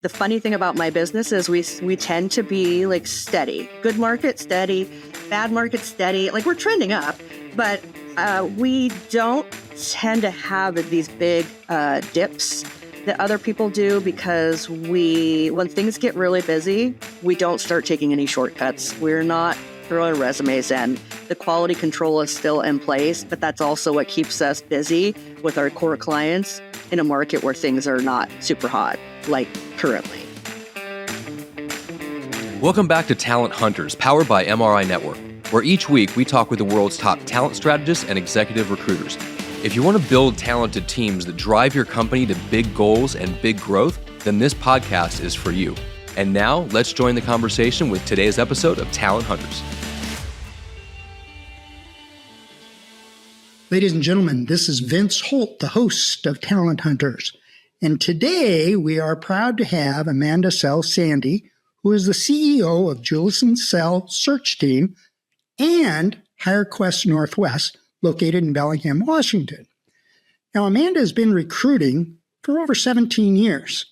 The funny thing about my business is we tend to be like steady. Good market, steady. Bad market, steady. Like we're trending up, but we don't tend to have these big dips that other people do because when things get really busy, we don't start taking any shortcuts. We're not throwing resumes in. The quality control is still in place, but that's also what keeps us busy with our core clients in a market where things are not super hot, like currently. Welcome back to Talent Hunters, powered by MRINetwork, where each week we talk with the world's top talent strategists and executive recruiters. If you want to build talented teams that drive your company to big goals and big growth, then this podcast is for you. And now, let's join the conversation with today's episode of Talent Hunters. Ladies and gentlemen, this is Vince Holt, the host of Talent Hunters. And today we are proud to have Amanda Sell-Sande, who is the CEO of Julison Sell Search Team and HireQuest Northwest, located in Bellingham, Washington. Now, Amanda has been recruiting for over 17 years.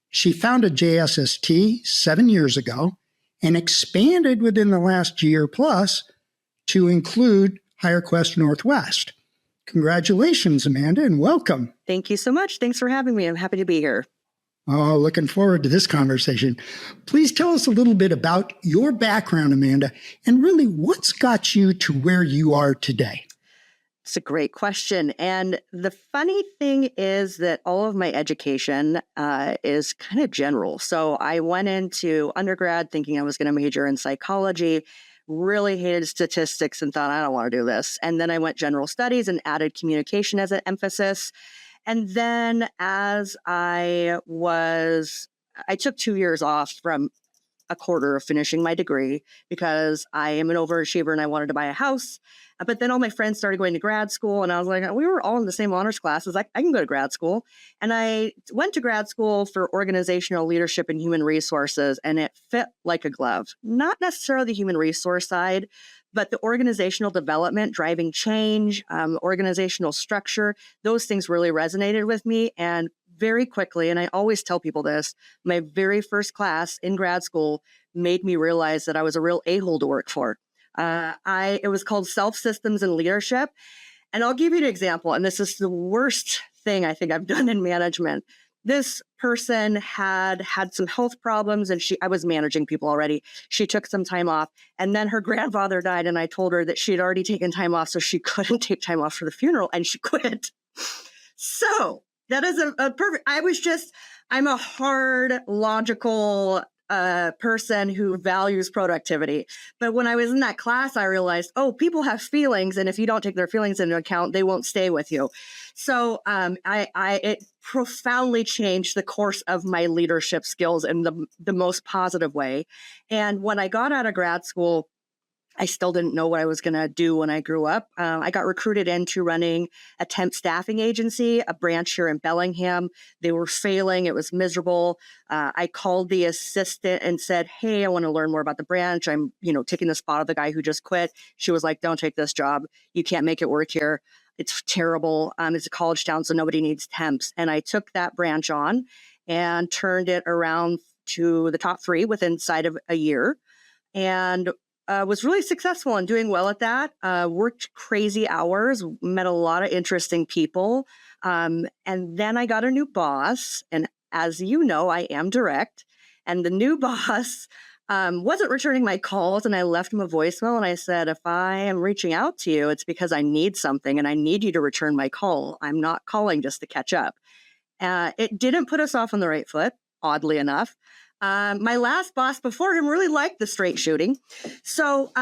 She founded JSST 7 years ago and expanded within the last year plus to include HireQuest Northwest. Congratulations, Amanda, and welcome. Thank you so much. Thanks for having me. I'm happy to be here. Oh, looking forward to this conversation. Please tell us a little bit about your background, Amanda, and really what's got you to where you are today. It's a great question. And the funny thing is that all of my education is kind of general. So I went into undergrad thinking I was going to major in psychology, really hated statistics and thought, I don't want to do this. And then I went general studies and added communication as an emphasis. And then as I took 2 years off from a quarter of finishing my degree because I am an overachiever and I wanted to buy a house. But then all my friends started going to grad school and I was like, we were all in the same honors classes. I can go to grad school. And I went to grad school for organizational leadership and human resources, and it fit like a glove. Not necessarily the human resource side, but the organizational development, driving change, organizational structure, those things really resonated with me. And very quickly, and I always tell people this, my very first class in grad school made me realize that I was a real a-hole to work for. It was called Self Systems and Leadership. And I'll give you an example. And this is the worst thing I think I've done in management. This person had some health problems and I was managing people already. She took some time off and then her grandfather died. And I told her that she had already taken time off, so she couldn't take time off for the funeral, and she quit. So that is a perfect, I'm a hard, logical person who values productivity. But when I was in that class, I realized, people have feelings. And if you don't take their feelings into account, they won't stay with you. So it profoundly changed the course of my leadership skills in the most positive way. And when I got out of grad school, I still didn't know what I was going to do when I grew up. I got recruited into running a temp staffing agency, a branch here in Bellingham. They were failing. It was miserable. I called the assistant and said, hey, I want to learn more about the branch. I'm, taking the spot of the guy who just quit. She was like, don't take this job. You can't make it work here. It's terrible. It's a college town, so nobody needs temps. And I took that branch on and turned it around to the top 3 within inside of a year. And was really successful and doing well at that. Worked crazy hours, met a lot of interesting people. And then I got a new boss. And as you know, I am direct. And the new boss wasn't returning my calls. And I left him a voicemail. And I said, if I am reaching out to you, it's because I need something and I need you to return my call. I'm not calling just to catch up. It didn't put us off on the right foot, oddly enough. My last boss before him really liked the straight shooting. So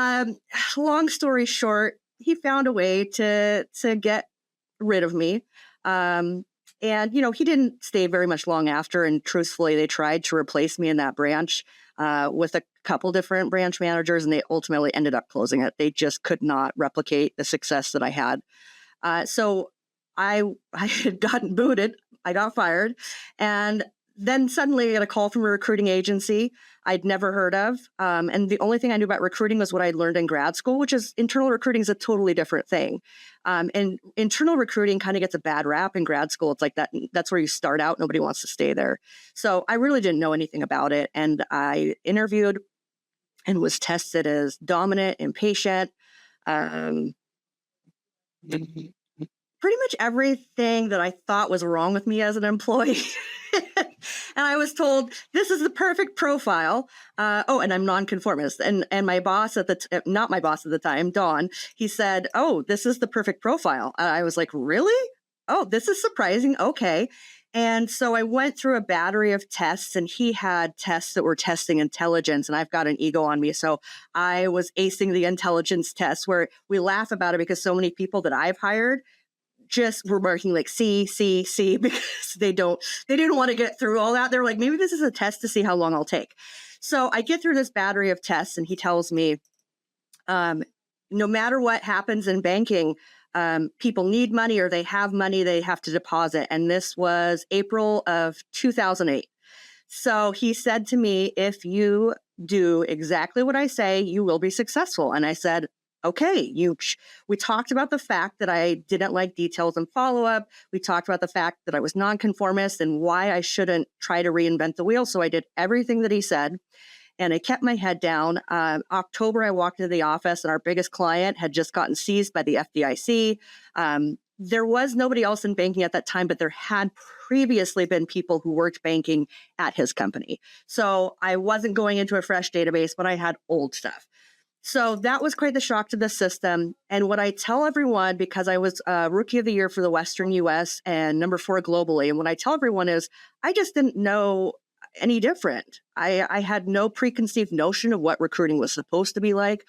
long story short, he found a way to get rid of me. And, he didn't stay very much long after. And truthfully, they tried to replace me in that branch with a couple different branch managers, and they ultimately ended up closing it. They just could not replicate the success that I had. So I had gotten booted. I got fired. And then suddenly I got a call from a recruiting agency I'd never heard of. And the only thing I knew about recruiting was what I learned in grad school, which is internal recruiting is a totally different thing. And internal recruiting kind of gets a bad rap in grad school. It's like that's where you start out. Nobody wants to stay there. So I really didn't know anything about it. And I interviewed and was tested as dominant, impatient, pretty much everything that I thought was wrong with me as an employee. And I was told, this is the perfect profile. And I'm nonconformist. And my boss not my boss at the time, Dawn, he said, oh, this is the perfect profile. I was like, really? Oh, this is surprising. Okay. And so I went through a battery of tests, and he had tests that were testing intelligence, and I've got an ego on me. So I was acing the intelligence tests, where we laugh about it because so many people that I've hired just were marking like C, because they didn't want to get through all that. They're like, maybe this is a test to see how long I'll take. So I get through this battery of tests, and he tells me, no matter what happens in banking, people need money, or they have money they have to deposit. And this was April of 2008. So he said to me, if you do exactly what I say, you will be successful. And I said, okay, we talked about the fact that I didn't like details and follow-up. We talked about the fact that I was nonconformist and why I shouldn't try to reinvent the wheel. So I did everything that he said, and I kept my head down. October, I walked into the office, and our biggest client had just gotten seized by the FDIC. There was nobody else in banking at that time, but there had previously been people who worked banking at his company. So I wasn't going into a fresh database, but I had old stuff. So that was quite the shock to the system. And what I tell everyone, because I was Rookie of the Year for the Western US and number 4 globally, and what I tell everyone is I just didn't know any different. I had no preconceived notion of what recruiting was supposed to be like.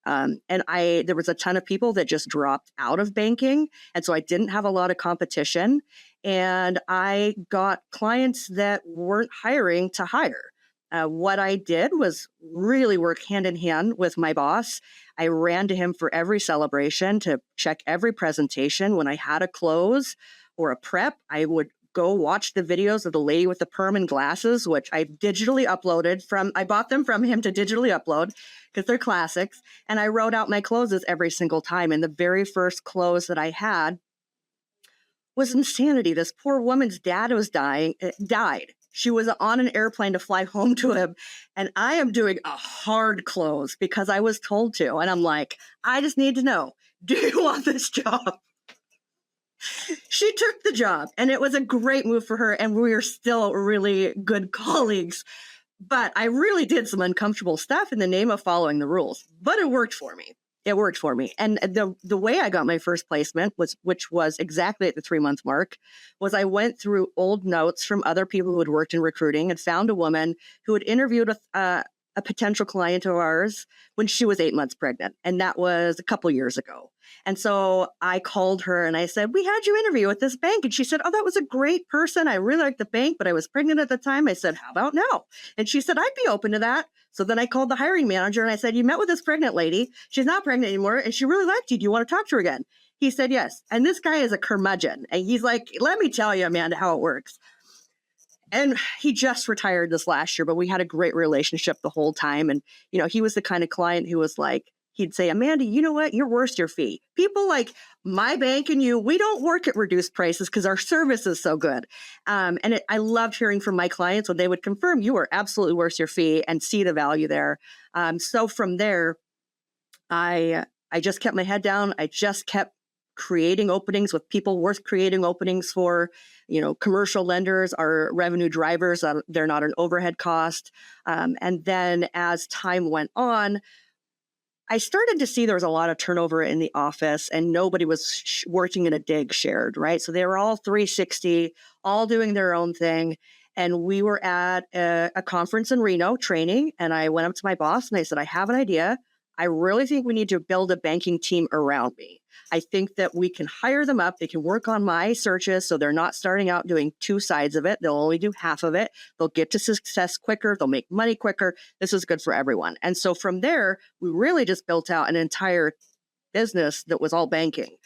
And there was a ton of people that just dropped out of banking. And so I didn't have a lot of competition. And I got clients that weren't hiring to hire. What I did was really work hand in hand with my boss. I ran to him for every celebration to check every presentation. When I had a close or a prep, I would go watch the videos of the lady with the perm and glasses, which I digitally uploaded I bought them from him to digitally upload because they're classics. And I wrote out my closes every single time. And the very first close that I had was insanity. This poor woman's dad died. She was on an airplane to fly home to him. And I am doing a hard close because I was told to. And I'm like, I just need to know, do you want this job? She took the job, and it was a great move for her. And we are still really good colleagues. But I really did some uncomfortable stuff in the name of following the rules. But it worked for me. And the way I got my first placement which was exactly at the 3-month mark, was I went through old notes from other people who had worked in recruiting and found a woman who had interviewed a potential client of ours when she was 8 months pregnant. And that was a couple years ago. And so I called her and I said, we had you interview at this bank. And she said, oh, that was a great person. I really liked the bank, but I was pregnant at the time. I said, how about now? And she said, I'd be open to that. So then I called the hiring manager and I said, you met with this pregnant lady. She's not pregnant anymore. And she really liked you. Do you want to talk to her again? He said, yes. And this guy is a curmudgeon. And he's like, let me tell you, Amanda, how it works. And he just retired this last year, but we had a great relationship the whole time. And, he was the kind of client who was like, he'd say, Amanda, you know what? You're worth your fee. People like my bank and you, we don't work at reduced prices because our service is so good. I loved hearing from my clients when they would confirm you are absolutely worth your fee and see the value there. So from there, I just kept my head down. I just kept creating openings with people worth creating openings for. Commercial lenders are revenue drivers. They're not an overhead cost. And then as time went on, I started to see there was a lot of turnover in the office and nobody was working in a dig shared, right? So they were all 360, all doing their own thing. And we were at a conference in Reno training. And I went up to my boss and I said, I have an idea. I really think we need to build a banking team around me. I think that we can hire them up. They can work on my searches. So they're not starting out doing 2 sides of it. They'll only do half of it. They'll get to success quicker. They'll make money quicker. This is good for everyone. And so from there, we really just built out an entire business that was all banking.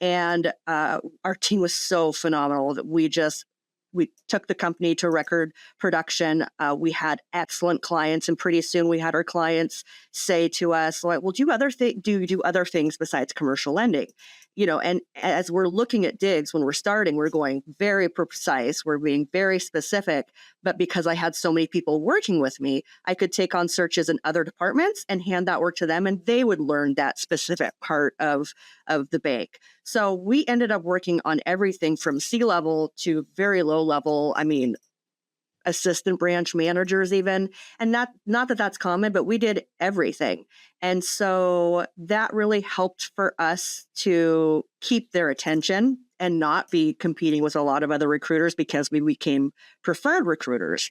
And our team was so phenomenal that we just we took the company to record production. We had excellent clients, and pretty soon we had our clients say to us, like, well, do you do other things besides commercial lending? And as we're looking at digs, when we're starting, we're going very precise, we're being very specific. But because I had so many people working with me, I could take on searches in other departments and hand that work to them, and they would learn that specific part of the bank. So we ended up working on everything from C-level to very low level. I mean, assistant branch managers even, and not that that's common, but we did everything. And so that really helped for us to keep their attention and not be competing with a lot of other recruiters, because we became preferred recruiters.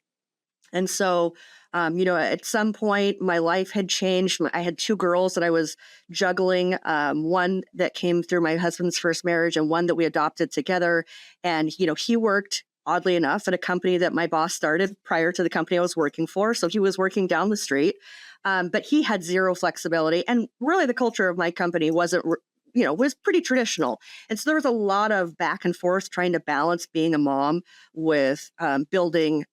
And so, at some point, my life had changed. I had two girls that I was juggling, one that came through my husband's first marriage and one that we adopted together. And, he worked, oddly enough, at a company that my boss started prior to the company I was working for. So he was working down the street, but he had zero flexibility. And really, the culture of my company wasn't was pretty traditional. And so there was a lot of back and forth trying to balance being a mom with building,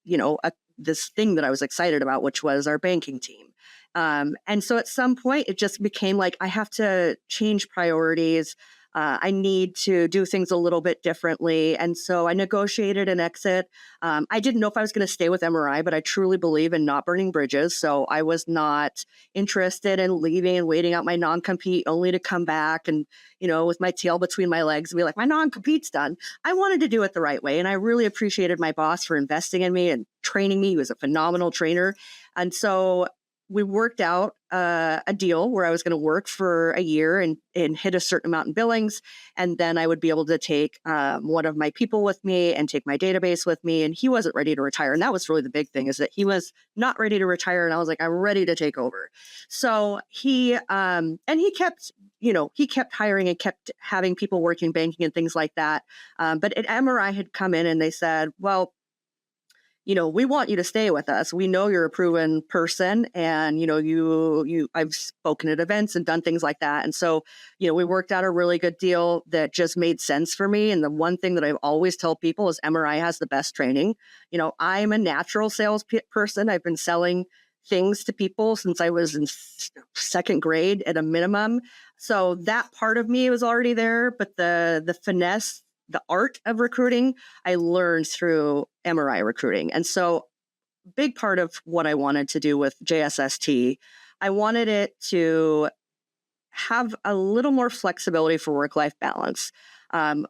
this thing that I was excited about, which was our banking team. And so at some point, it just became like, I have to change priorities. I need to do things a little bit differently. And so I negotiated an exit. I didn't know if I was going to stay with MRI, but I truly believe in not burning bridges. So I was not interested in leaving and waiting out my non-compete only to come back and, with my tail between my legs and be like, my non-compete's done. I wanted to do it the right way. And I really appreciated my boss for investing in me and training me. He was a phenomenal trainer. And so we worked out a deal where I was going to work for a year and hit a certain amount in billings. And then I would be able to take one of my people with me and take my database with me. And he wasn't ready to retire. And that was really the big thing, is that he was not ready to retire. And I was like, I'm ready to take over. So he kept, he kept hiring and kept having people working banking and things like that. But at MRI had come in and they said, well, we want you to stay with us. We know you're a proven person, and, I've spoken at events and done things like that. And so, we worked out a really good deal that just made sense for me. And the one thing that I always tell people is MRI has the best training. I'm a natural sales person. I've been selling things to people since I was in second grade at a minimum. So that part of me was already there, but the finesse, the art of recruiting, I learned through MRI recruiting. And so big part of what I wanted to do with JSST, I wanted it to have a little more flexibility for work-life balance.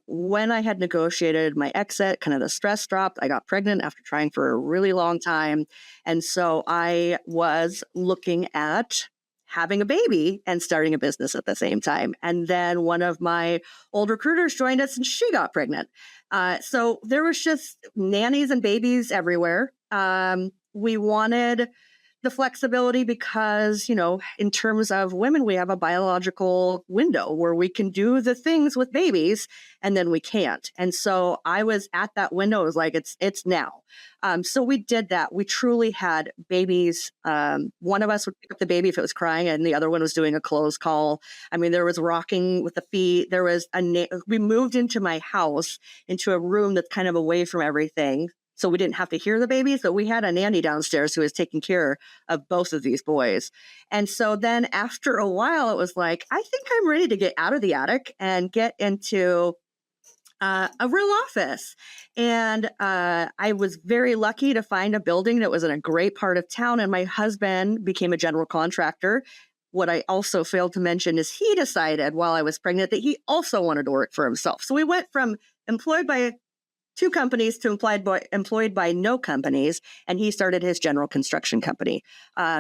When I had negotiated my exit, kind of the stress dropped. I got pregnant after trying for a really long time. And so I was looking at having a baby and starting a business at the same time. And then one of my old recruiters joined us and she got pregnant. So there was just nannies and babies everywhere. We wanted the flexibility because, in terms of women, we have a biological window where we can do the things with babies and then we can't. And so I was at that window. It was like, it's now. So we did that. We truly had babies. One of us would pick up the baby if it was crying and the other one was doing a close call. I mean, there was rocking with the feet. There was we moved into my house, into a room that's kind of away from everything. So we didn't have to hear the babies, but we had a nanny downstairs who was taking care of both of these boys. And so then after a while, it was like, I think I'm ready to get out of the attic and get into a real office. And I was very lucky to find a building that was in a great part of town. And my husband became a general contractor. What I also failed to mention is he decided while I was pregnant that he also wanted to work for himself. So we went from employed by two companies to employed by no companies, and he started his general construction company.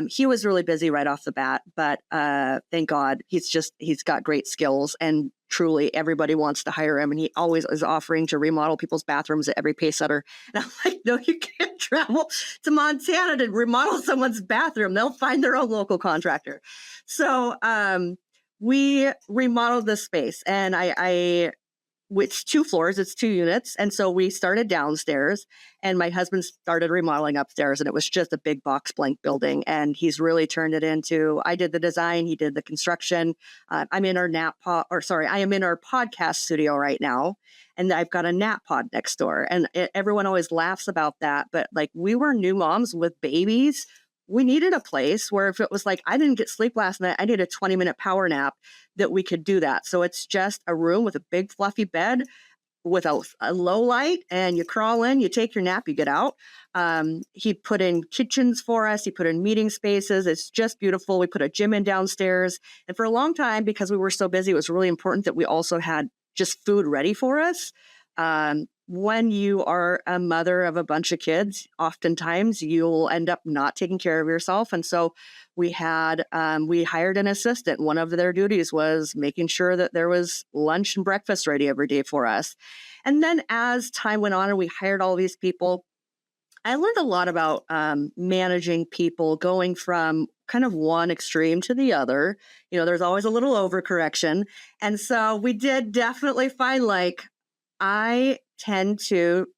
He was really busy right off the bat, but thank God he's got great skills, and truly everybody wants to hire him. And he always is offering to remodel people's bathrooms at every Pacesetter. And I'm like, no, you can't travel to Montana to remodel someone's bathroom. They'll find their own local contractor. So we remodeled this space, and I it's 2 floors, it's 2 units. And so we started downstairs and my husband started remodeling upstairs, and it was just a big box blank building. And he's really turned it into, I did the design, he did the construction. I'm in our I am in our podcast studio right now. And I've got a nap pod next door. And everyone always laughs about that. But like, we were new moms with babies. We needed a place where if it was like, I didn't get sleep last night, I need a 20-minute power nap, that we could do that. So it's just a room with a big fluffy bed with a low light, and you crawl in, you take your nap, you get out. He put in kitchens for us. He put in meeting spaces. It's just beautiful. We put a gym in downstairs. And for a long time, because we were so busy, it was really important that we also had just food ready for us. When you are a mother of a bunch of kids, oftentimes you'll end up not taking care of yourself. And so we hired an assistant. One of their duties was making sure that there was lunch and breakfast ready every day for us. And then as time went on and we hired all these people, I learned a lot about managing people, going from kind of one extreme to the other. You know, there's always a little overcorrection. And so we did definitely find, like, I tend to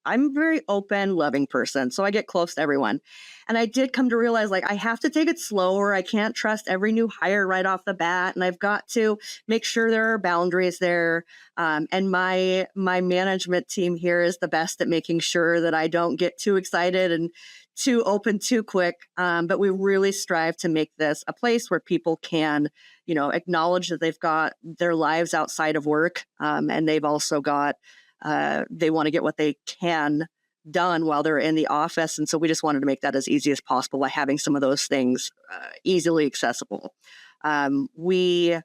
I'm a very open, loving person. So I get close to everyone. And I did come to realize, like, I have to take it slower. I can't trust every new hire right off the bat. And I've got to make sure there are boundaries there. And my management team here is the best at making sure that I don't get too excited and too open too quick. But we really strive to make this a place where people can, acknowledge that they've got their lives outside of work. And they've also got, they want to get what they can done while they're in the office. And so we just wanted to make that as easy as possible by having some of those things easily accessible. We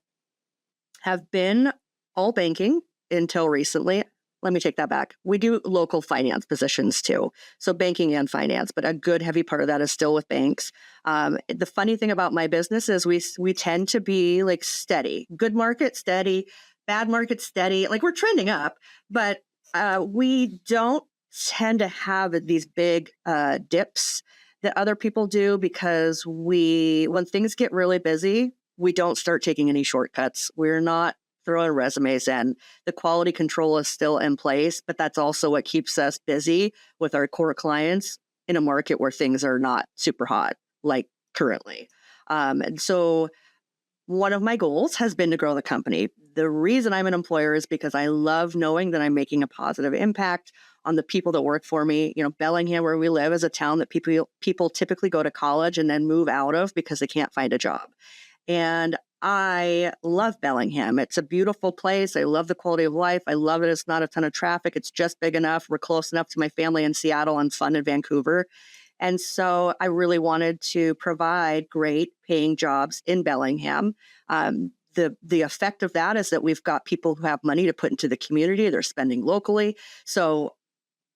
have been all banking until recently. Let me take that back. We do local finance positions too. So banking and finance, but a good heavy part of that is still with banks. The funny thing about my business is we tend to be like steady, good market steady, bad market steady. Like, we're trending up, but we don't tend to have these big dips that other people do, because when things get really busy, we don't start taking any shortcuts. We're not throwing resumes in. The quality control is still in place, but that's also what keeps us busy with our core clients in a market where things are not super hot, like currently. And so one of my goals has been to grow the company. The reason I'm an employer is because I love knowing that I'm making a positive impact on the people that work for me. Bellingham, where we live, is a town that people typically go to college and then move out of because they can't find a job. And I love Bellingham. It's a beautiful place. I love the quality of life. I love it. It's not a ton of traffic. It's just big enough. We're close enough to my family in Seattle and fun in Vancouver. And so I really wanted to provide great paying jobs in Bellingham. The effect of that is that we've got people who have money to put into the community. They're spending locally. So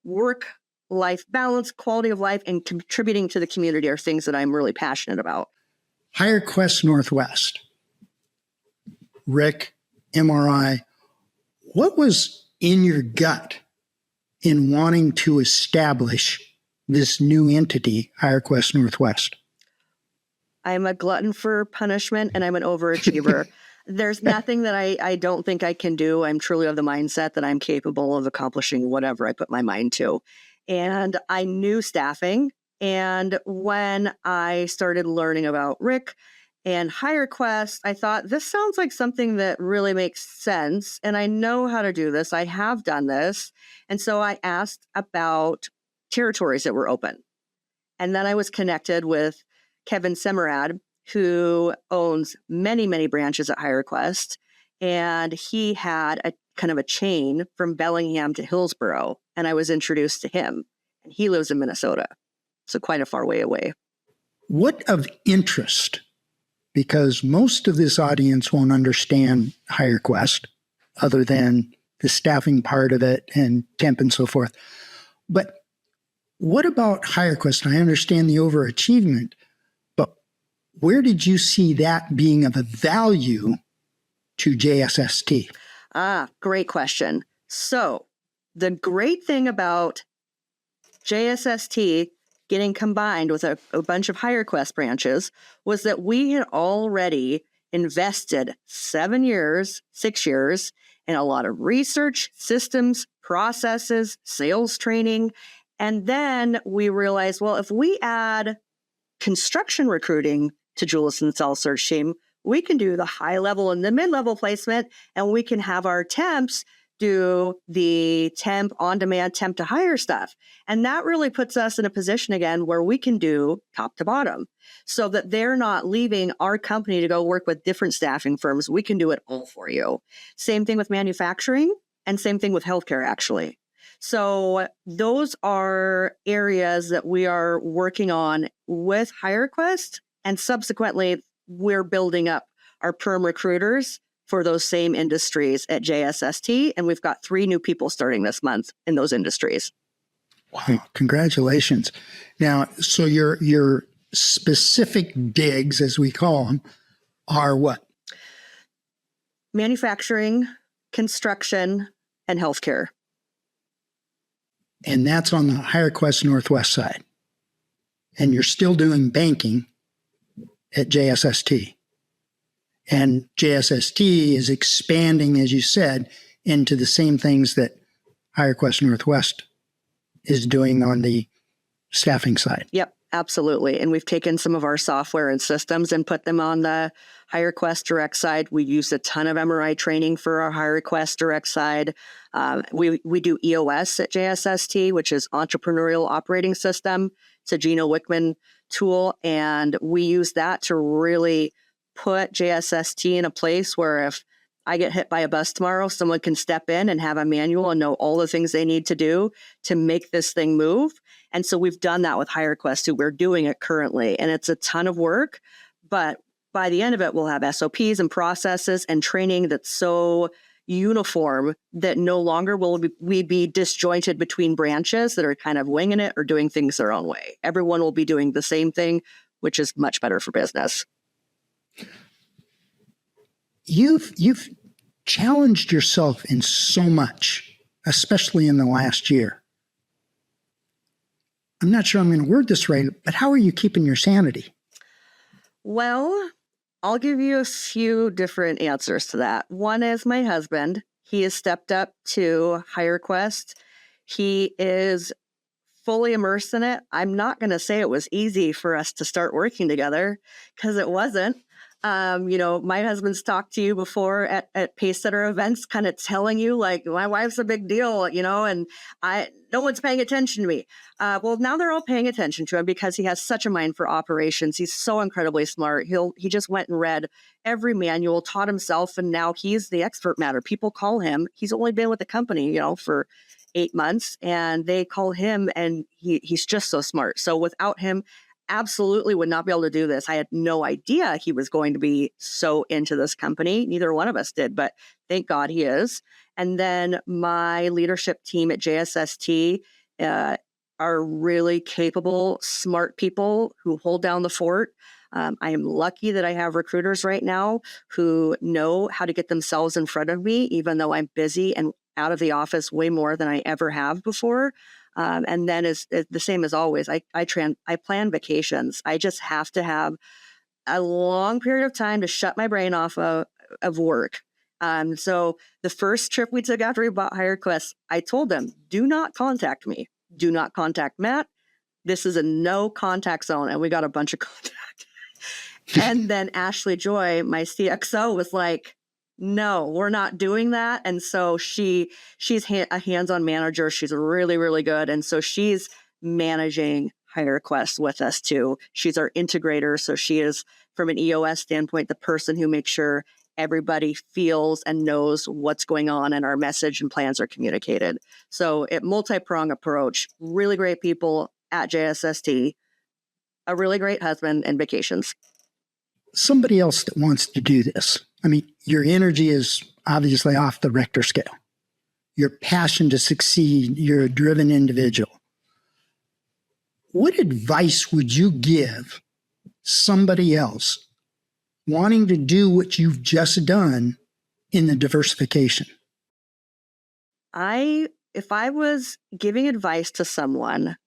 work-life balance, quality of life, and contributing to the community are things that I'm really passionate about. HireQuest Northwest, Rick, MRI, what was in your gut in wanting to establish this new entity, HireQuest Northwest? I'm a glutton for punishment, and I'm an overachiever. There's nothing that I don't think I can do. I'm truly of the mindset that I'm capable of accomplishing whatever I put my mind to. And I knew staffing. And when I started learning about Rick and HireQuest, I thought, this sounds like something that really makes sense. And I know how to do this. I have done this. And so I asked about territories that were open. And then I was connected with Kevin Semerad, who owns many, many branches at HireQuest. And he had a kind of a chain from Bellingham to Hillsborough. And I was introduced to him. And he lives in Minnesota. So quite a far way away. What of interest? Because most of this audience won't understand HireQuest other than the staffing part of it and temp and so forth. But what about HireQuest? I understand the overachievement, but where did you see that being of a value to JSST? Great question. So the great thing about JSST getting combined with a bunch of HireQuest branches was that we had already invested 6 years and a lot of research, systems, processes, sales training. And then we realized, well, if we add construction recruiting to Julison Sell Search Team, we can do the high level and the mid-level placement, and we can have our temps do the temp on-demand temp to hire stuff. And that really puts us in a position again where we can do top to bottom so that they're not leaving our company to go work with different staffing firms. We can do it all for you. Same thing with manufacturing and same thing with healthcare, actually. So those are areas that we are working on with HireQuest, and subsequently we're building up our perm recruiters for those same industries at JSST. And we've got 3 new people starting this month in those industries. Wow, congratulations. Now, so your specific digs, as we call them, are what? Manufacturing, construction, and healthcare. And that's on the HireQuest Northwest side. And you're still doing banking at JSST. And JSST is expanding, as you said, into the same things that HireQuest Northwest is doing on the staffing side. Yep, absolutely. And we've taken some of our software and systems and put them on the HireQuest Direct side. We use a ton of MRI training for our HireQuest Direct side. We do EOS at JSST, which is Entrepreneurial Operating System. It's a Gino Wickman tool. And we use that to really put JSST in a place where if I get hit by a bus tomorrow, someone can step in and have a manual and know all the things they need to do to make this thing move. And so we've done that with HireQuest, too. We're doing it currently, and it's a ton of work. But by the end of it, we'll have SOPs and processes and training that's so uniform that no longer will we be disjointed between branches that are kind of winging it or doing things their own way. Everyone will be doing the same thing, which is much better for business. You've challenged yourself in so much, especially in the last year. I'm not sure I'm going to word this right, but how are you keeping your sanity? Well, I'll give you a few different answers to that. One is my husband. He has stepped up to HireQuest. He is fully immersed in it. I'm not going to say it was easy for us to start working together because it wasn't. My husband's talked to you before at Pacesetter events, kind of telling you like, my wife's a big deal, and no one's paying attention to me. Well, now they're all paying attention to him because he has such a mind for operations. He's so incredibly smart. He just went and read every manual, taught himself, and now he's the expert matter. People call him. He's only been with the company, for 8 months, and they call him, and he's just so smart. So without him, absolutely would not be able to do this. I had no idea he was going to be so into this company. Neither one of us did, but thank God he is. And then my leadership team at JSST are really capable, smart people who hold down the fort. I am lucky that I have recruiters right now who know how to get themselves in front of me, even though I'm busy and out of the office way more than I ever have before. And then is the same as always. I plan vacations. I just have to have a long period of time to shut my brain off of work. So the first trip we took after we bought HireQuest, I told them, do not contact me. Do not contact Matt. This is a no contact zone. And we got a bunch of contact. And then Ashley Joy, my CXO, was like, no, we're not doing that. And so she's a hands-on manager. She's really, really good. And so she's managing HireQuest with us too. She's our integrator. So she is, from an EOS standpoint, the person who makes sure everybody feels and knows what's going on and our message and plans are communicated. So it multi-prong approach, really great people at JSST, a really great husband, and vacations. Somebody else that wants to do this. I mean, your energy is obviously off the Richter scale. Your passion to succeed, you're a driven individual. What advice would you give somebody else wanting to do what you've just done in the diversification? If I was giving advice to someone,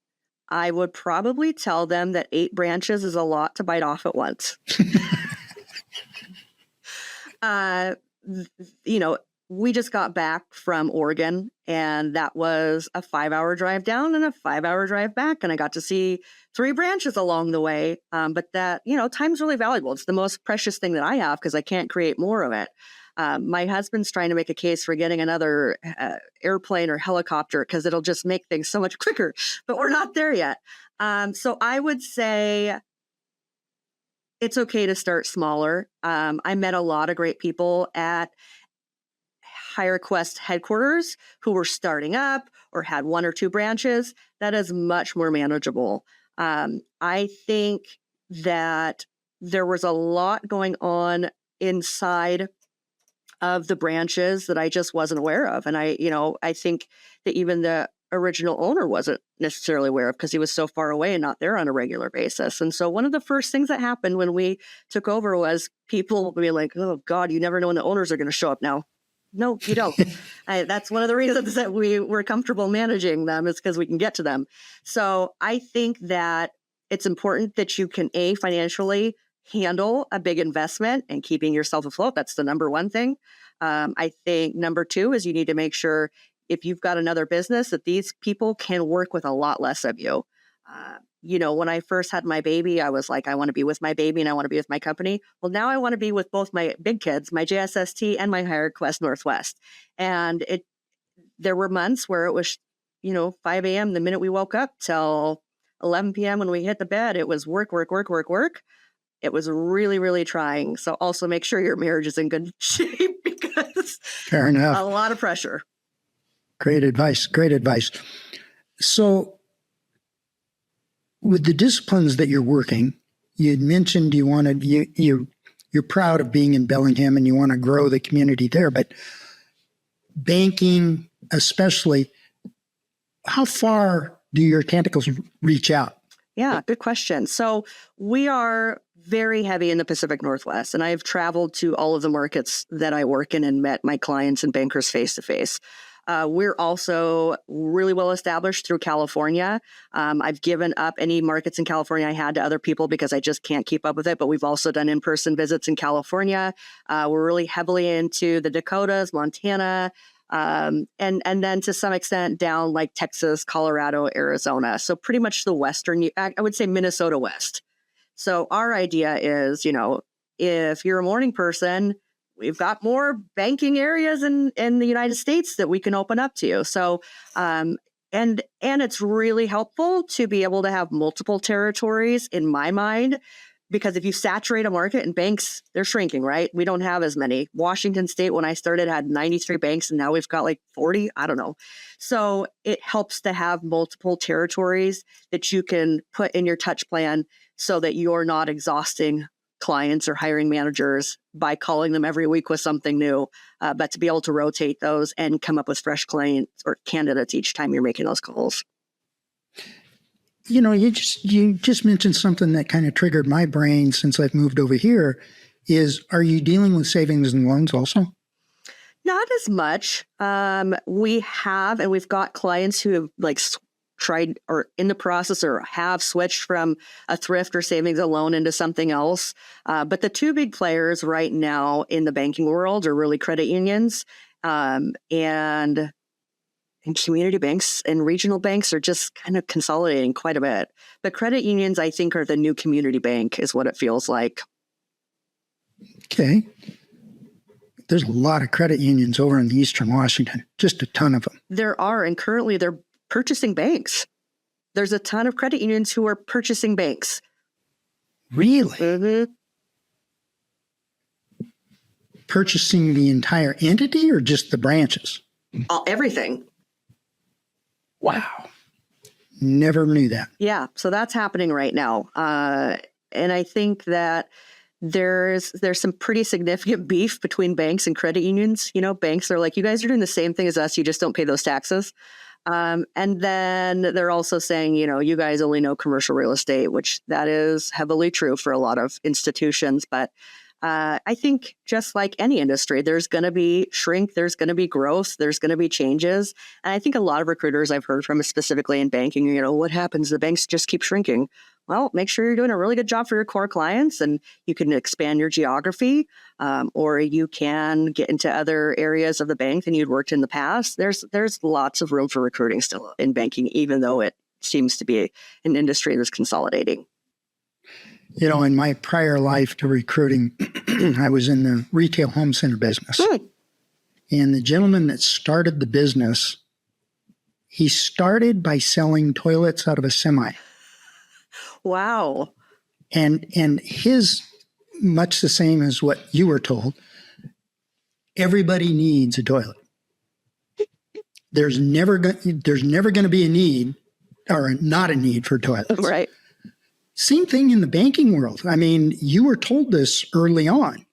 I would probably tell them that 8 branches is a lot to bite off at once. we just got back from Oregon, and that was a 5-hour drive down and a 5-hour drive back. And I got to see 3 branches along the way. But that, time's really valuable. It's the most precious thing that I have because I can't create more of it. My husband's trying to make a case for getting another airplane or helicopter because it'll just make things so much quicker, but we're not there yet. So I would say it's okay to start smaller. I met a lot of great people at HireQuest headquarters who were starting up or had 1 or 2 branches. That is much more manageable. I think that there was a lot going on inside of the branches that I just wasn't aware of. And I think that even the original owner wasn't necessarily aware of because he was so far away and not there on a regular basis. And so one of the first things that happened when we took over was people being like, oh God, you never know when the owners are going to show up now. No, you don't. That's one of the reasons that we were comfortable managing them is because we can get to them. So I think that it's important that you can financially handle a big investment and keeping yourself afloat. That's the number one thing. I think number 2 is you need to make sure if you've got another business that these people can work with a lot less of you. When I first had my baby, I was like, I want to be with my baby and I want to be with my company. Well, now I want to be with both my big kids, my JSST and my HireQuest Northwest. And there were months where it was, 5 a.m. the minute we woke up till 11 p.m. when we hit the bed, it was work, work, work, work, work. It was really, really trying. So also make sure your marriage is in good shape because Fair enough. A lot of pressure. Great advice. Great advice. So with the disciplines that you're working, you had mentioned you're proud of being in Bellingham and you want to grow the community there, but banking especially, how far do your tentacles reach out? Yeah, good question. So we are very heavy in the Pacific Northwest, and I've traveled to all of the markets that I work in and met my clients and bankers face to face. We're also really well established through California. I've given up any markets in California I had to other people because I just can't keep up with it. But we've also done in-person visits in California. We're really heavily into the Dakotas, Montana, and then to some extent down like Texas, Colorado, Arizona. So pretty much the Western, I would say Minnesota West. So our idea is, if you're a morning person, we've got more banking areas in the United States that we can open up to you. So, and it's really helpful to be able to have multiple territories in my mind, because if you saturate a market and banks, they're shrinking, right? We don't have as many. Washington State, when I started, had 93 banks and now we've got like 40. I don't know. So it helps to have multiple territories that you can put in your touch plan so that you're not exhausting clients or hiring managers by calling them every week with something new, but to be able to rotate those and come up with fresh clients or candidates each time you're making those calls. You just mentioned something that kind of triggered my brain since I've moved over here is, are you dealing with savings and loans also? Not as much. We have, and we've got clients who have like tried or in the process or have switched from a thrift or savings or loan into something else. But the 2 big players right now in the banking world are really credit unions and community banks, and regional banks are just kind of consolidating quite a bit. But credit unions, I think, are the new community bank is what it feels like. Okay. There's a lot of credit unions over in Eastern Washington, just a ton of them. There are, and currently they're purchasing banks. There's a ton of credit unions who are purchasing banks. Really? Mm-hmm. Purchasing the entire entity or just the branches? Everything. Wow. Never knew that. Yeah. So that's happening right now. And I think that there's some pretty significant beef between banks and credit unions. Banks are like, you guys are doing the same thing as us. You just don't pay those taxes. And then they're also saying, you guys only know commercial real estate, which that is heavily true for a lot of institutions. But I think just like any industry, there's going to be shrink, there's going to be growth, there's going to be changes. And I think a lot of recruiters I've heard from, specifically in banking, what happens? The banks just keep shrinking. Well, make sure you're doing a really good job for your core clients, and you can expand your geography, or you can get into other areas of the bank than you'd worked in the past. There's lots of room for recruiting still in banking, even though it seems to be an industry that's consolidating. In my prior life to recruiting, I was in the retail home center business. And the gentleman that started the business, he started by selling toilets out of a semi. Wow. And his, much the same as what you were told, everybody needs a toilet. There's never going to be a need or not a need for toilets. Right. Same thing in the banking world. I mean, you were told this early on.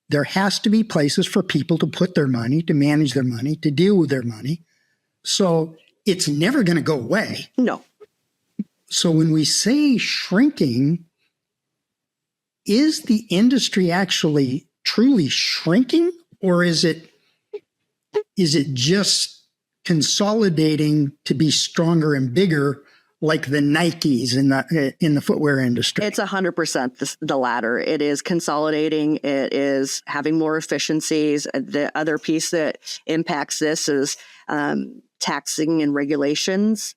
There has to be places for people to put their money, to manage their money, to deal with their money. So it's never going to go away. No. So when we say shrinking, is the industry actually truly shrinking, or is it just consolidating to be stronger and bigger, like the Nikes in the footwear industry? It's 100% the latter. It is consolidating. It is having more efficiencies. The other piece that impacts this is taxing and regulations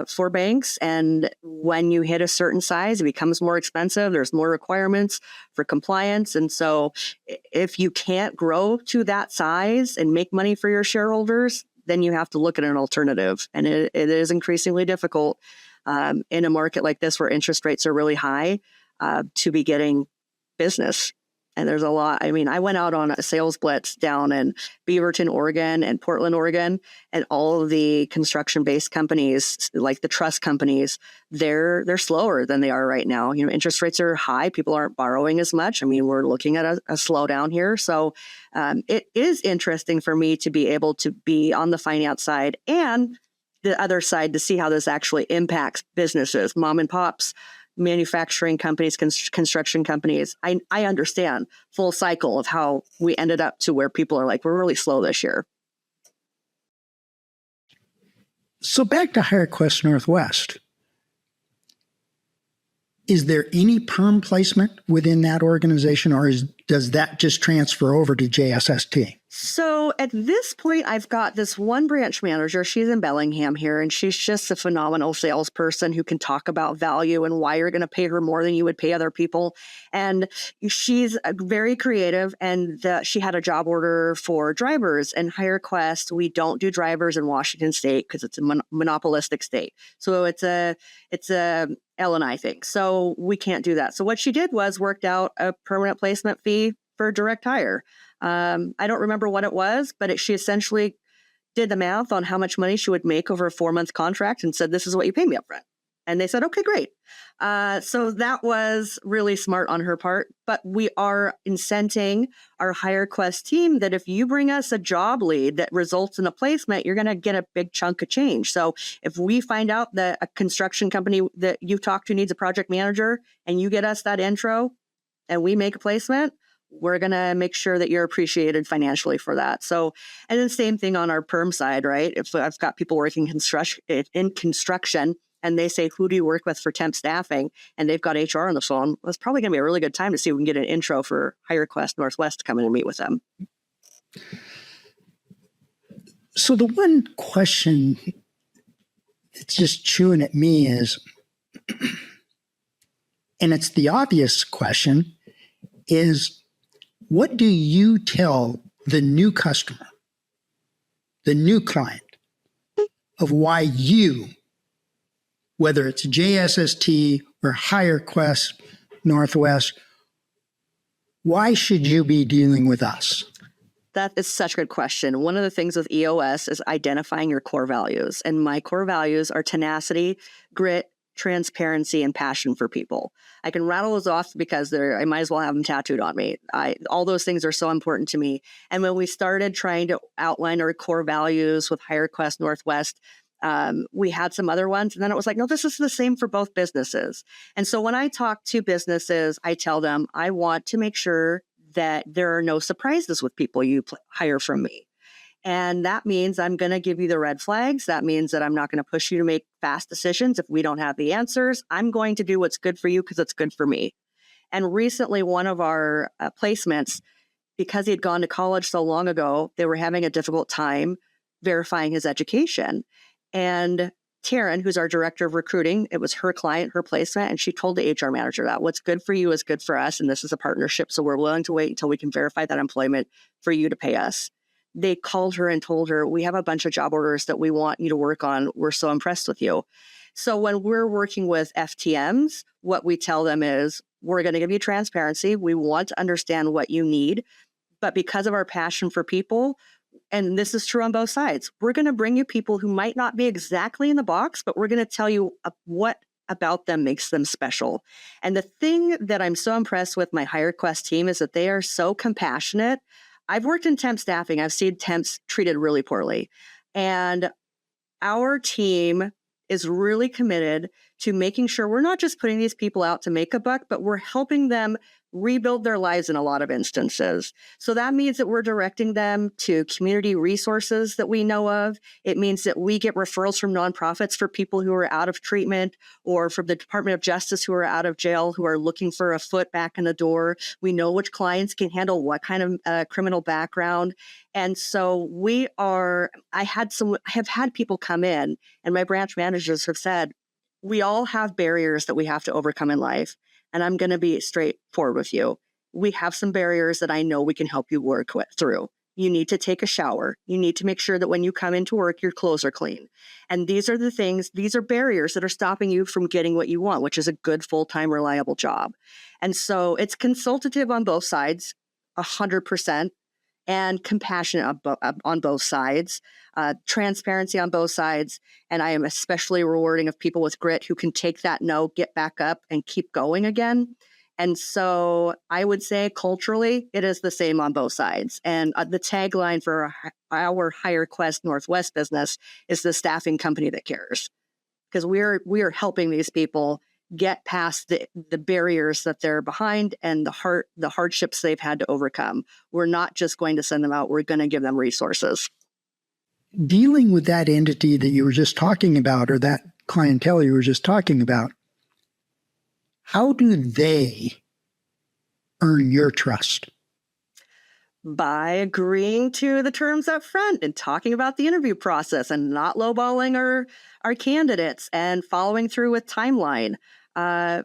for banks. And when you hit a certain size, it becomes more expensive. There's more requirements for compliance. And so if you can't grow to that size and make money for your shareholders, then you have to look at an alternative. And it is increasingly difficult in a market like this where interest rates are really high to be getting business. And there's a lot. I mean, I went out on a sales blitz down in Beaverton, Oregon and Portland, Oregon, and all of the construction-based companies, like the trust companies, they're slower than they are right now. Interest rates are high. People aren't borrowing as much. I mean, we're looking at a slowdown here. So it is interesting for me to be able to be on the finance side and the other side to see how this actually impacts businesses, mom and pops, manufacturing companies, construction companies. I understand full cycle of how we ended up to where people are like, we're really slow this year. So back to HireQuest Northwest. Is there any perm placement within that organization, or does that just transfer over to JSST? So at this point, I've got this one branch manager. She's in Bellingham here, and she's just a phenomenal salesperson who can talk about value and why you're going to pay her more than you would pay other people. And she's very creative, and she had a job order for drivers. And HireQuest, we don't do drivers in Washington State because it's a monopolistic state. So it's a L&I thing. So we can't do that. So what she did was worked out a permanent placement fee for direct hire. I don't remember what it was, but she essentially did the math on how much money she would make over a 4-month contract and said, this is what you pay me up front. And they said, okay, great. So that was really smart on her part. But we are incenting our HireQuest team that if you bring us a job lead that results in a placement, you're going to get a big chunk of change. So if we find out that a construction company that you've talked to needs a project manager and you get us that intro and we make a placement, we're going to make sure that you're appreciated financially for that. So, and then same thing on our perm side, right? If I've got people working in construction and they say, who do you work with for temp staffing? And they've got HR on the phone, well, it's probably going to be a really good time to see if we can get an intro for HireQuest Northwest to come in and meet with them. So the one question that's just chewing at me is, and it's the obvious question, is what do you tell the new customer, the new client, of why you, whether it's JSST or HireQuest Northwest, why should you be dealing with us? That is such a good question. One of the things with EOS is identifying your core values. And my core values are tenacity, grit, transparency, and passion for people. I can rattle those off because I might as well have them tattooed on me. All those things are so important to me. And when we started trying to outline our core values with HireQuest Northwest, we had some other ones. And then it was like, no, this is the same for both businesses. And so when I talk to businesses, I tell them, I want to make sure that there are no surprises with people you hire from me. And that means I'm going to give you the red flags. That means that I'm not going to push you to make fast decisions if we don't have the answers. I'm going to do what's good for you because it's good for me. And recently, one of our placements, because he had gone to college so long ago, they were having a difficult time verifying his education. And Taryn, who's our director of recruiting, it was her client, her placement, and she told the HR manager that what's good for you is good for us, and this is a partnership, so we're willing to wait until we can verify that employment for you to pay us. They called her and told her, we have a bunch of job orders that we want you to work on. We're so impressed with you. So when we're working with FTMs, what we tell them is, we're going to give you transparency. We want to understand what you need. But because of our passion for people, and this is true on both sides, we're going to bring you people who might not be exactly in the box, but we're going to tell you what about them makes them special. And the thing that I'm so impressed with my HireQuest team is that they are so compassionate. I've worked in temp staffing. I've seen temps treated really poorly. And our team is really committed to making sure we're not just putting these people out to make a buck, but we're helping them rebuild their lives in a lot of instances. So that means that we're directing them to community resources that we know of. It means that we get referrals from nonprofits for people who are out of treatment, or from the Department of Justice who are out of jail, who are looking for a foot back in the door. We know which clients can handle what kind of criminal background. And so I have had people come in, and my branch managers have said, we all have barriers that we have to overcome in life. And I'm going to be straightforward with you. We have some barriers that I know we can help you work through. You need to take a shower. You need to make sure that when you come into work, your clothes are clean. And these are barriers that are stopping you from getting what you want, which is a good, full-time, reliable job. And so it's consultative on both sides, 100%, and compassionate on both sides, transparency on both sides. And I am especially rewarding of people with grit who can take that no, get back up, and keep going again. And so I would say culturally, it is the same on both sides. And the tagline for our HireQuest Northwest business is the staffing company that cares, because we are helping these people get past the barriers that they're behind and the hardships they've had to overcome. We're not just going to send them out. We're going to give them resources. Dealing with that entity that you were just talking about, or that clientele you were just talking about, how do they earn your trust? By agreeing to the terms up front and talking about the interview process and not lowballing our candidates and following through with timeline. I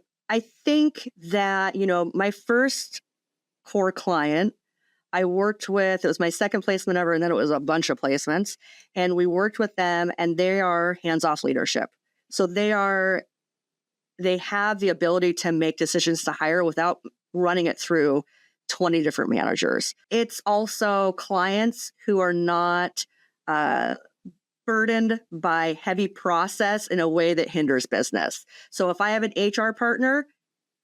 think that, my first core client I worked with, it was my second placement ever, and then it was a bunch of placements. And we worked with them, and they are hands-off leadership. So they have the ability to make decisions to hire without running it through 20 different managers. It's also clients who are not burdened by heavy process in a way that hinders business. So if I have an HR partner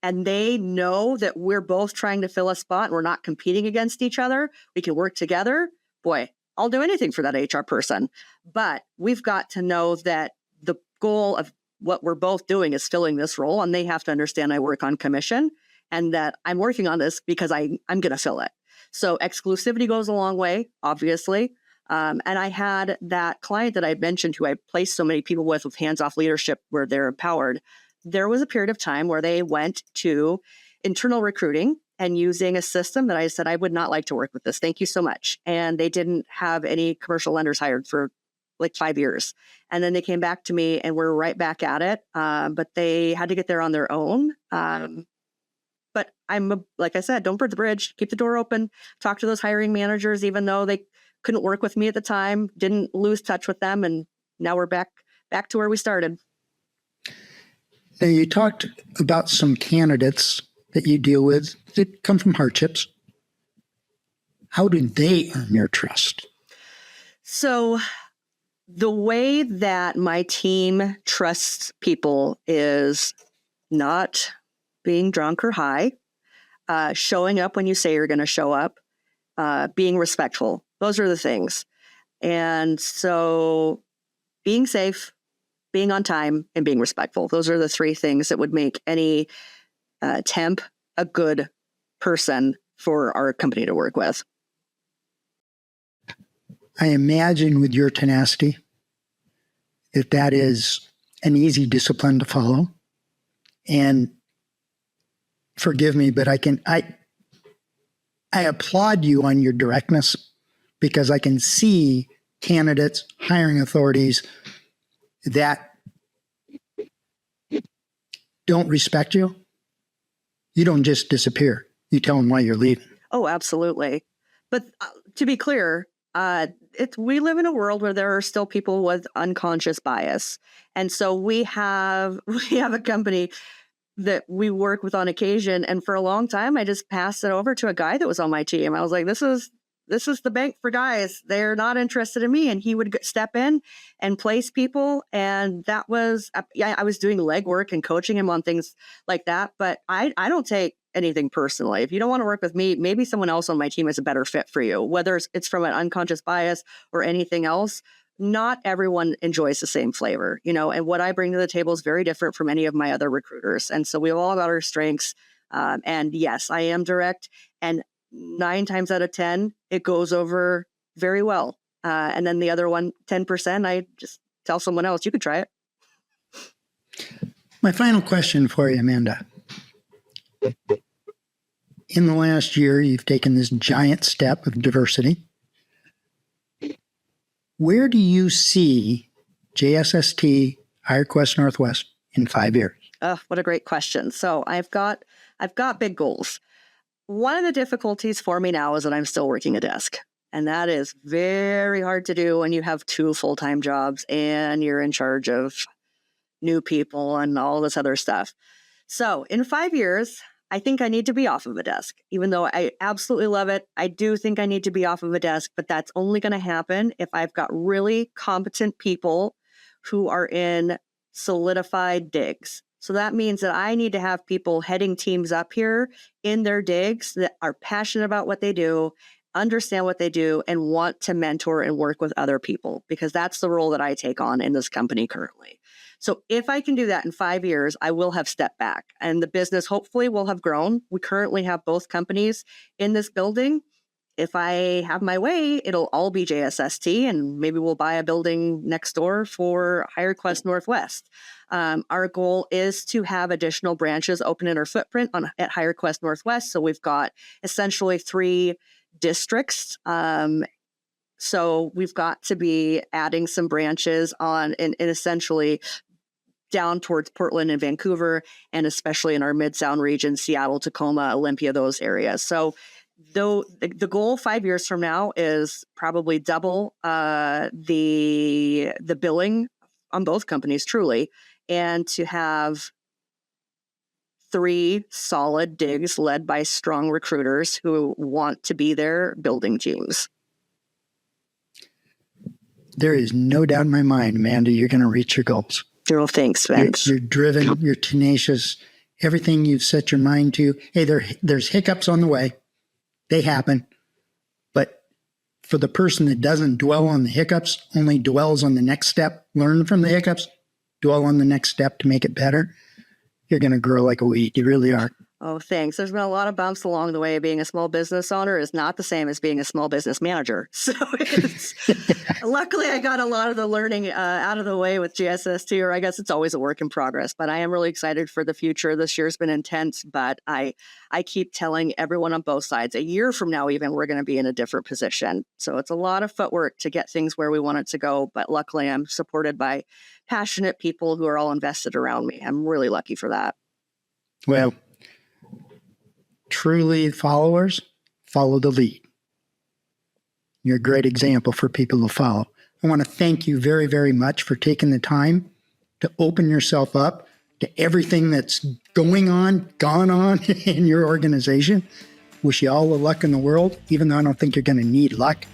and they know that we're both trying to fill a spot and we're not competing against each other, we can work together, boy, I'll do anything for that HR person. But we've got to know that the goal of what we're both doing is filling this role, and they have to understand I work on commission and that I'm working on this because I'm going to fill it. So exclusivity goes a long way, obviously. And I had that client that I mentioned who I placed so many people with hands-off leadership where they're empowered. There was a period of time where they went to internal recruiting and using a system that I said, I would not like to work with this. Thank you so much. And they didn't have any commercial lenders hired for like 5 years. And then they came back to me and we're right back at it. But they had to get there on their own. But like I said, don't burn the bridge, keep the door open, talk to those hiring managers, even though they couldn't work with me at the time, didn't lose touch with them. And now we're back to where we started. Now, you talked about some candidates that you deal with that come from hardships. How do they earn your trust? So the way that my team trusts people is not being drunk or high, showing up when you say you're going to show up, being respectful. Those are the things. And so being safe, being on time, and being respectful. Those are the three things that would make any temp a good person for our company to work with. I imagine with your tenacity that is an easy discipline to follow. And forgive me, but I applaud you on your directness, because I can see candidates, hiring authorities that don't respect you. You don't just disappear. You tell them why you're leaving. Oh, absolutely. But to be clear, we live in a world where there are still people with unconscious bias. And so we have a company that we work with on occasion. And for a long time, I just passed it over to a guy that was on my team. I was like, this is the bank for guys. They're not interested in me. And he would step in and place people. And that was, I was doing legwork and coaching him on things like that. But I don't take anything personally. If you don't want to work with me, maybe someone else on my team is a better fit for you, whether it's from an unconscious bias or anything else. Not everyone enjoys the same flavor, and what I bring to the table is very different from any of my other recruiters. And so we've all got our strengths. And yes, I am direct, and 9 times out of 10, it goes over very well. And then the other 10%, I just tell someone else, you could try it. My final question for you, Amanda. In the last year, you've taken this giant step of diversity. Where do you see JSST, HireQuest Northwest in 5 years? Oh, what a great question. So I've got big goals. One of the difficulties for me now is that I'm still working a desk. And that is very hard to do when you have 2 full-time jobs and you're in charge of new people and all this other stuff. So in 5 years, I think I need to be off of a desk. Even though I absolutely love it, I do think I need to be off of a desk, but that's only going to happen if I've got really competent people who are in solidified digs. So that means that I need to have people heading teams up here in their digs that are passionate about what they do, understand what they do, and want to mentor and work with other people, because that's the role that I take on in this company currently. So if I can do that in 5 years, I will have stepped back and the business hopefully will have grown. We currently have both companies in this building. If I have my way, it'll all be JSST, and maybe we'll buy a building next door for HireQuest Northwest. Our goal is to have additional branches open in our footprint at HireQuest Northwest. So we've got essentially 3 districts. So we've got to be adding some branches in essentially down towards Portland and Vancouver, and especially in our Mid-Sound region, Seattle, Tacoma, Olympia, those areas. So though the goal 5 years from now is probably double the billing on both companies, truly, and to have 3 solid digs led by strong recruiters who want to be there building teams. There is no doubt in my mind, Amanda, you're going to reach your goals. Well, thanks, Vince. You're driven, you're tenacious, everything you've set your mind to. Hey, there's hiccups on the way. They happen. But for the person that doesn't dwell on the hiccups, only dwells on the next step, learn from the hiccups, dwell on the next step to make it better, you're going to grow like a weed. You really are. Oh, thanks. There's been a lot of bumps along the way. Being a small business owner is not the same as being a small business manager. So luckily I got a lot of the learning out of the way with GSST, or I guess it's always a work in progress, but I am really excited for the future. This year's been intense, but I keep telling everyone on both sides, a year from now, even, we're going to be in a different position. So it's a lot of footwork to get things where we want it to go. But luckily I'm supported by passionate people who are all invested around me. I'm really lucky for that. Well, truly followers follow the lead. You're a great example for people to follow. I want to thank you very, very much for taking the time to open yourself up to everything that's gone on in your organization. Wish you all the luck in the world, even though I don't think you're going to need luck.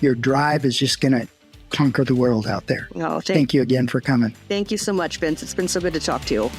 Your drive is just going to conquer the world out there. Oh, thank you again for coming. Thank you so much, Vince. It's been so good to talk to you.